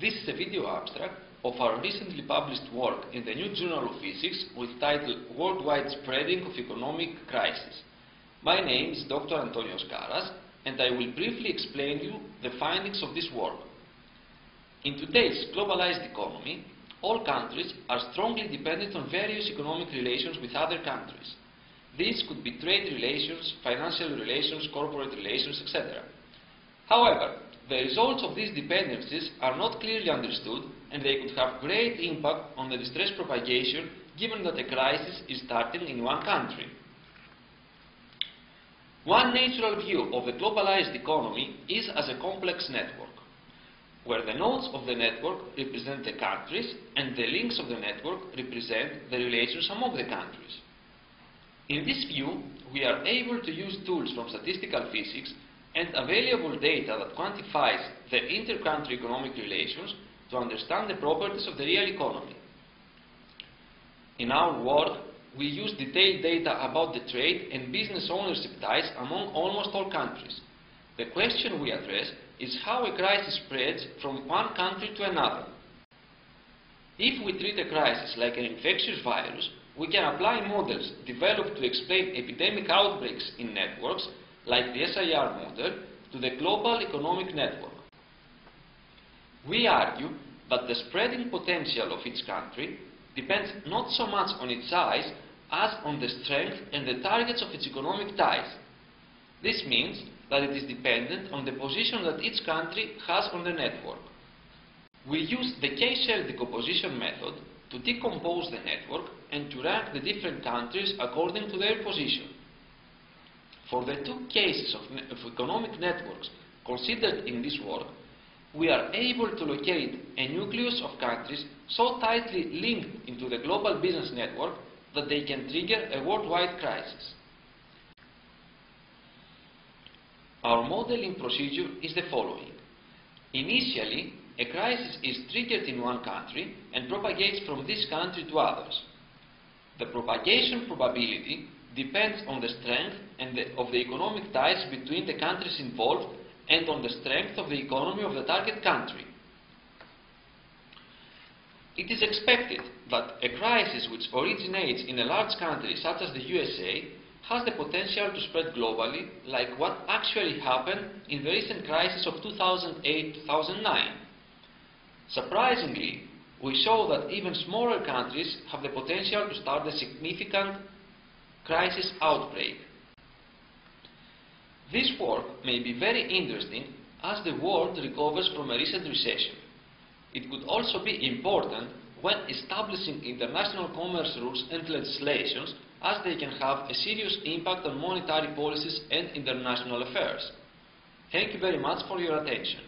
This is a video abstract of our recently published work in the New Journal of Physics with title Worldwide Spreading of Economic Crisis. My name is Dr. Antonios Karas and I will briefly explain you the findings of this work. In today's globalized economy, all countries are strongly dependent on various economic relations with other countries. These could be trade relations, financial relations, corporate relations, etc. However, the results of these dependencies are not clearly understood and they could have great impact on the distress propagation given that a crisis is starting in one country. One natural view of the globalized economy is as a complex network, where the nodes of the network represent the countries and the links of the network represent the relations among the countries. In this view, we are able to use tools from statistical physics and available data that quantifies the inter-country economic relations to understand the properties of the real economy. In our work, we use detailed data about the trade and business ownership ties among almost all countries. The question we address is how a crisis spreads from one country to another. If we treat a crisis like an infectious virus, we can apply models developed to explain epidemic outbreaks in networks like the SIR model to the global economic network. We argue that the spreading potential of each country depends not so much on its size as on the strength and the targets of its economic ties. This means that it is dependent on the position that each country has on the network. We use the K-shell decomposition method to decompose the network and to rank the different countries according to their position. For the two cases of economic networks considered in this work, we are able to locate a nucleus of countries so tightly linked into the global business network that they can trigger a worldwide crisis. Our modeling procedure is the following. Initially, a crisis is triggered in one country and propagates from this country to others. The propagation probability depends on the strength of the economic ties between the countries involved and on the strength of the economy of the target country. It is expected that a crisis which originates in a large country such as the USA has the potential to spread globally, like what actually happened in the recent crisis of 2008-2009. Surprisingly, we show that even smaller countries have the potential to start a significant crisis outbreak. This work may be very interesting as the world recovers from a recent recession. It could also be important when establishing international commerce rules and legislations, as they can have a serious impact on monetary policies and international affairs. Thank you very much for your attention.